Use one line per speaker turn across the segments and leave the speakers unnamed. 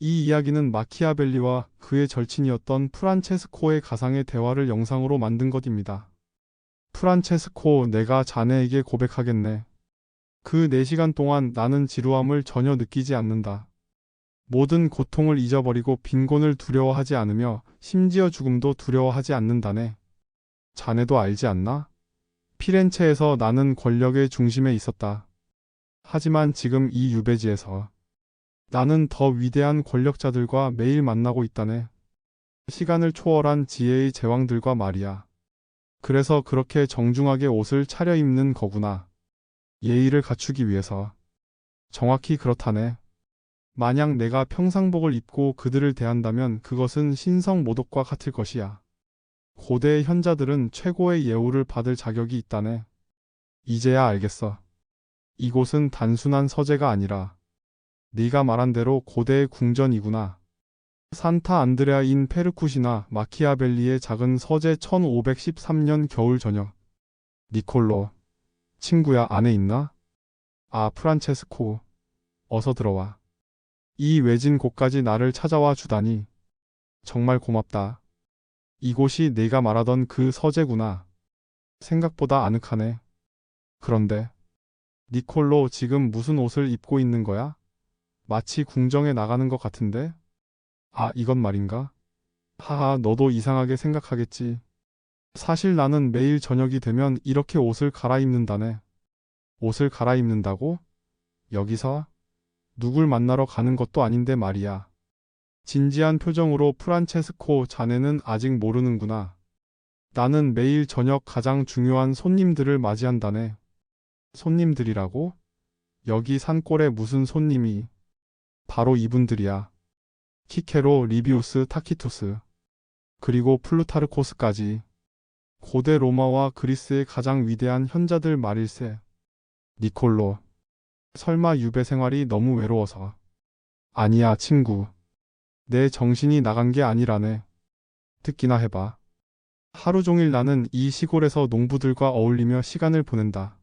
이 이야기는 마키아벨리와 그의 절친이었던 프란체스코의 가상의 대화를 영상으로 만든 것입니다. 프란체스코, 내가 자네에게 고백하겠네. 그 4시간 동안 나는 지루함을 전혀 느끼지 않는다. 모든 고통을 잊어버리고 빈곤을 두려워하지 않으며 심지어 죽음도 두려워하지 않는다네. 자네도 알지 않나? 피렌체에서 나는 권력의 중심에 있었다. 하지만 지금 이 유배지에서 나는 더 위대한 권력자들과 매일 만나고 있다네. 시간을 초월한 지혜의 제왕들과 말이야. 그래서 그렇게 정중하게 옷을 차려입는 거구나. 예의를 갖추기 위해서. 정확히 그렇다네. 만약 내가 평상복을 입고 그들을 대한다면 그것은 신성모독과 같을 것이야. 고대의 현자들은 최고의 예우를 받을 자격이 있다네. 이제야 알겠어. 이곳은 단순한 서재가 아니라 네가 말한 대로 고대의 궁전이구나. 산타 안드레아 인 페르쿠시나 마키아벨리의 작은 서재 1513년 겨울 저녁. 니콜로, 친구야 안에 있나? 아, 프란체스코. 어서 들어와. 이 외진 곳까지 나를 찾아와 주다니. 정말 고맙다. 이곳이 네가 말하던 그 서재구나. 생각보다 아늑하네. 그런데, 니콜로 지금 무슨 옷을 입고 있는 거야? 마치 궁정에 나가는 것 같은데? 아, 이건 말인가? 하하, 너도 이상하게 생각하겠지. 사실 나는 매일 저녁이 되면 이렇게 옷을 갈아입는다네. 옷을 갈아입는다고? 여기서? 누굴 만나러 가는 것도 아닌데 말이야. 진지한 표정으로 프란체스코, 자네는 아직 모르는구나. 나는 매일 저녁 가장 중요한 손님들을 맞이한다네. 손님들이라고? 여기 산골에 무슨 손님이? 바로 이분들이야. 키케로, 리비우스, 타키투스, 그리고 플루타르코스까지. 고대 로마와 그리스의 가장 위대한 현자들 말일세. 니콜로, 설마 유배 생활이 너무 외로워서? 아니야, 친구. 내 정신이 나간 게 아니라네. 듣기나 해봐. 하루 종일 나는 이 시골에서 농부들과 어울리며 시간을 보낸다.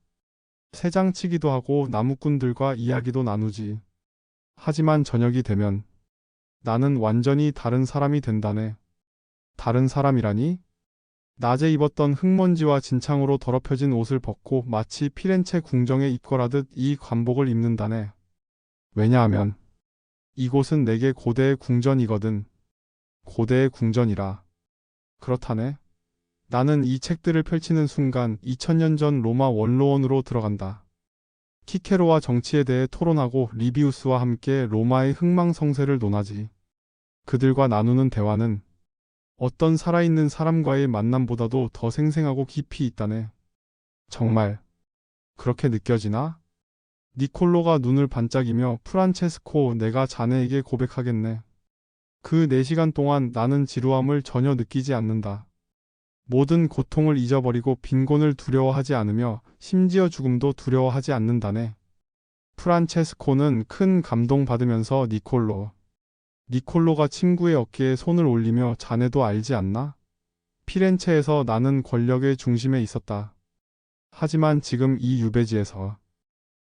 새장치기도 하고 나무꾼들과 이야기도 나누지. 하지만 저녁이 되면 나는 완전히 다른 사람이 된다네. 다른 사람이라니? 낮에 입었던 흙먼지와 진창으로 더럽혀진 옷을 벗고 마치 피렌체 궁정에 입거라듯 이 관복을 입는다네. 왜냐하면 이곳은 내게 고대의 궁전이거든. 고대의 궁전이라. 그렇다네. 나는 이 책들을 펼치는 순간 2000년 전 로마 원로원으로 들어간다. 키케로와 정치에 대해 토론하고 리비우스와 함께 로마의 흥망성쇠를 논하지. 그들과 나누는 대화는 어떤 살아있는 사람과의 만남보다도 더 생생하고 깊이 있다네. 정말 그렇게 느껴지나? 니콜로가 눈을 반짝이며 프란체스코, 내가 자네에게 고백하겠네. 그 4시간 동안 나는 지루함을 전혀 느끼지 않는다. 모든 고통을 잊어버리고 빈곤을 두려워하지 않으며 심지어 죽음도 두려워하지 않는다네. 프란체스코는 큰 감동받으면서 니콜로가 친구의 어깨에 손을 올리며 자네도 알지 않나? 피렌체에서 나는 권력의 중심에 있었다. 하지만 지금 이 유배지에서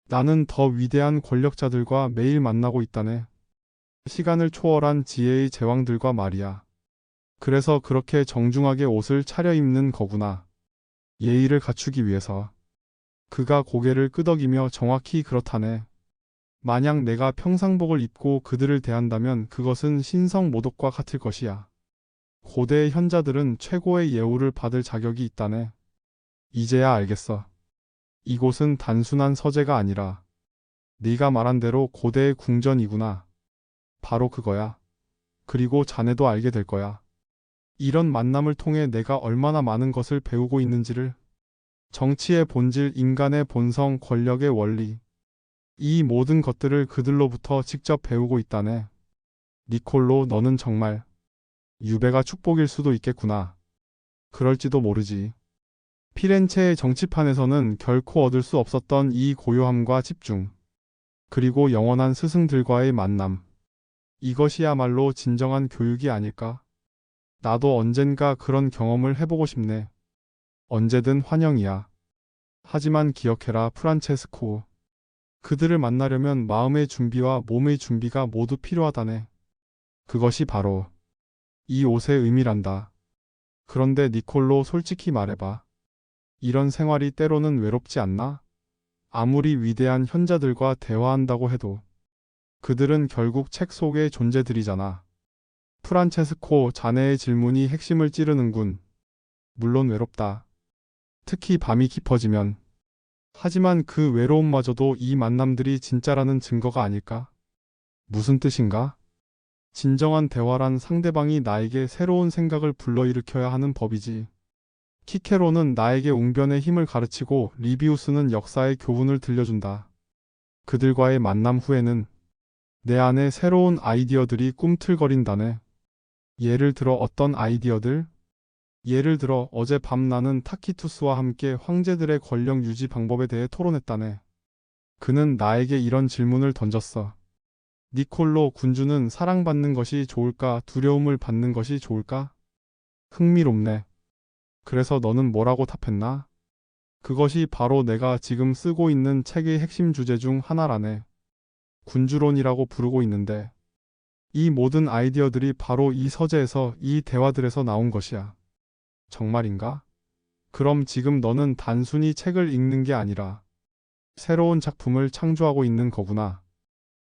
나는 더 위대한 권력자들과 매일 만나고 있다네. 시간을 초월한 지혜의 제왕들과 말이야. 그래서 그렇게 정중하게 옷을 차려입는 거구나. 예의를 갖추기 위해서. 그가 고개를 끄덕이며 정확히 그렇다네. 만약 내가 평상복을 입고 그들을 대한다면 그것은 신성모독과 같을 것이야. 고대의 현자들은 최고의 예우를 받을 자격이 있다네. 이제야 알겠어. 이곳은 단순한 서재가 아니라 네가 말한 대로 고대의 궁전이구나. 바로 그거야. 그리고 자네도 알게 될 거야. 이런 만남을 통해 내가 얼마나 많은 것을 배우고 있는지를. 정치의 본질, 인간의 본성, 권력의 원리. 이 모든 것들을 그들로부터 직접 배우고 있다네. 니콜로, 너는 정말 유배가 축복일 수도 있겠구나. 그럴지도 모르지. 피렌체의 정치판에서는 결코 얻을 수 없었던 이 고요함과 집중, 그리고 영원한 스승들과의 만남. 이것이야말로 진정한 교육이 아닐까? 나도 언젠가 그런 경험을 해보고 싶네. 언제든 환영이야. 하지만 기억해라, 프란체스코. 그들을 만나려면 마음의 준비와 몸의 준비가 모두 필요하다네. 그것이 바로 이 옷의 의미란다. 그런데 니콜로 솔직히 말해봐. 이런 생활이 때로는 외롭지 않나? 아무리 위대한 현자들과 대화한다고 해도 그들은 결국 책 속의 존재들이잖아. 프란체스코, 자네의 질문이 핵심을 찌르는군. 물론 외롭다. 특히 밤이 깊어지면. 하지만 그 외로움마저도 이 만남들이 진짜라는 증거가 아닐까? 무슨 뜻인가? 진정한 대화란 상대방이 나에게 새로운 생각을 불러일으켜야 하는 법이지. 키케로는 나에게 웅변의 힘을 가르치고 리비우스는 역사의 교훈을 들려준다. 그들과의 만남 후에는 내 안에 새로운 아이디어들이 꿈틀거린다네. 예를 들어 어떤 아이디어들? 예를 들어 어젯밤 나는 타키투스와 함께 황제들의 권력 유지 방법에 대해 토론했다네. 그는 나에게 이런 질문을 던졌어. 니콜로, 군주는 사랑받는 것이 좋을까, 두려움을 받는 것이 좋을까? 흥미롭네. 그래서 너는 뭐라고 답했나? 그것이 바로 내가 지금 쓰고 있는 책의 핵심 주제 중 하나라네. 군주론이라고 부르고 있는데 이 모든 아이디어들이 바로 이 서재에서, 이 대화들에서 나온 것이야. 정말인가? 그럼 지금 너는 단순히 책을 읽는 게 아니라 새로운 작품을 창조하고 있는 거구나.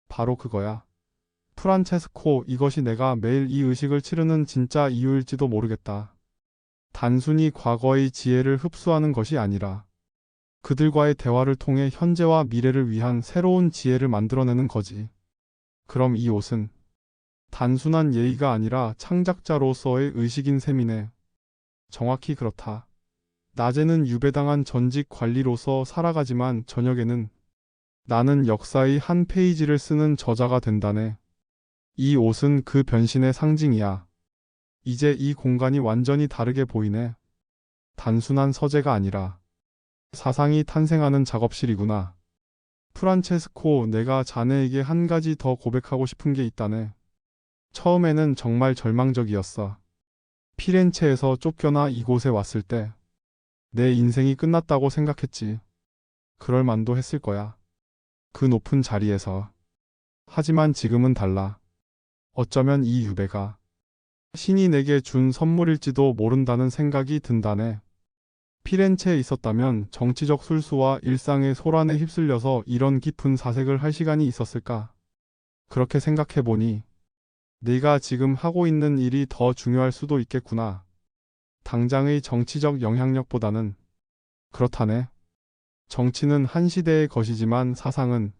바로 그거야. 프란체스코, 이것이 내가 매일 이 의식을 치르는 진짜 이유일지도 모르겠다. 단순히 과거의 지혜를 흡수하는 것이 아니라 그들과의 대화를 통해 현재와 미래를 위한 새로운 지혜를 만들어내는 거지. 그럼 이 옷은 단순한 예의가 아니라 창작자로서의 의식인 셈이네. 정확히 그렇다. 낮에는 유배당한 전직 관리로서 살아가지만 저녁에는 나는 역사의 한 페이지를 쓰는 저자가 된다네. 이 옷은 그 변신의 상징이야. 이제 이 공간이 완전히 다르게 보이네. 단순한 서재가 아니라 사상이 탄생하는 작업실이구나. 프란체스코, 내가 자네에게 한 가지 더 고백하고 싶은 게 있다네. 처음에는 정말 절망적이었어. 피렌체에서 쫓겨나 이곳에 왔을 때 내 인생이 끝났다고 생각했지. 그럴 만도 했을 거야. 그 높은 자리에서. 하지만 지금은 달라. 어쩌면 이 유배가 신이 내게 준 선물일지도 모른다는 생각이 든다네. 피렌체에 있었다면 정치적 술수와 일상의 소란에 휩쓸려서 이런 깊은 사색을 할 시간이 있었을까? 그렇게 생각해보니 네가 지금 하고 있는 일이 더 중요할 수도 있겠구나. 당장의 정치적 영향력보다는. 그렇다네. 정치는 한 시대의 것이지만 사상은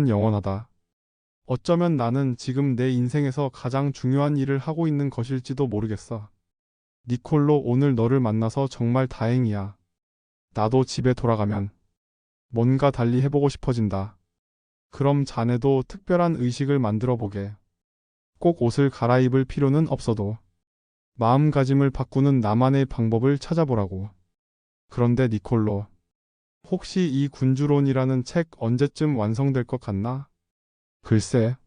영원하다. 어쩌면 나는 지금 내 인생에서 가장 중요한 일을 하고 있는 것일지도 모르겠어. 니콜로, 오늘 너를 만나서 정말 다행이야. 나도 집에 돌아가면 뭔가 달리 해보고 싶어진다. 그럼 자네도 특별한 의식을 만들어 보게. 꼭 옷을 갈아입을 필요는 없어도 마음가짐을 바꾸는 나만의 방법을 찾아보라고. 그런데 니콜로, 혹시 이 군주론이라는 책 언제쯤 완성될 것 같나? 글쎄,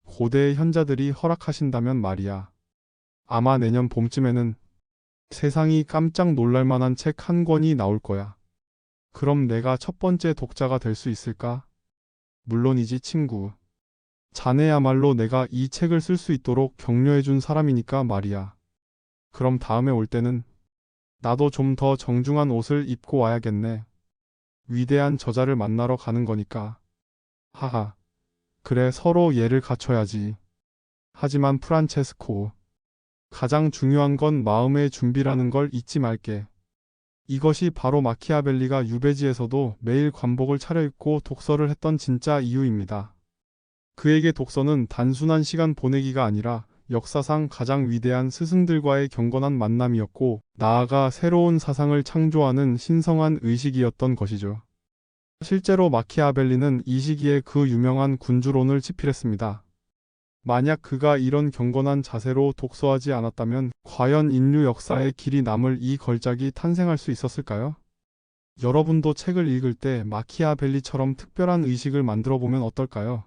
고대의 현자들이 허락하신다면 말이야. 아마 내년 봄쯤에는 세상이 깜짝 놀랄 만한 책 한 권이 나올 거야. 그럼 내가 첫 번째 독자가 될 수 있을까? 물론이지, 친구. 자네야말로 내가 이 책을 쓸 수 있도록 격려해준 사람이니까 말이야. 그럼 다음에 올 때는 나도 좀 더 정중한 옷을 입고 와야겠네. 위대한 저자를 만나러 가는 거니까. 하하. 그래, 서로 예를 갖춰야지. 하지만 프란체스코, 가장 중요한 건 마음의 준비라는 걸 잊지 말게. 이것이 바로 마키아벨리가 유배지에서도 매일 관복을 차려입고 독서를 했던 진짜 이유입니다. 그에게 독서는 단순한 시간 보내기가 아니라 역사상 가장 위대한 스승들과의 경건한 만남이었고, 나아가 새로운 사상을 창조하는 신성한 의식이었던 것이죠. 실제로 마키아벨리는 이 시기에 그 유명한 군주론을 집필했습니다. 만약 그가 이런 경건한 자세로 독서하지 않았다면 과연 인류 역사에 길이 남을 이 걸작이 탄생할 수 있었을까요? 여러분도 책을 읽을 때 마키아벨리처럼 특별한 의식을 만들어 보면 어떨까요?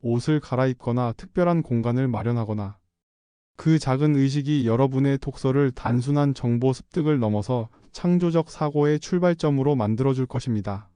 옷을 갈아입거나 특별한 공간을 마련하거나, 그 작은 의식이 여러분의 독서를 단순한 정보 습득을 넘어서 창조적 사고의 출발점으로 만들어줄 것입니다.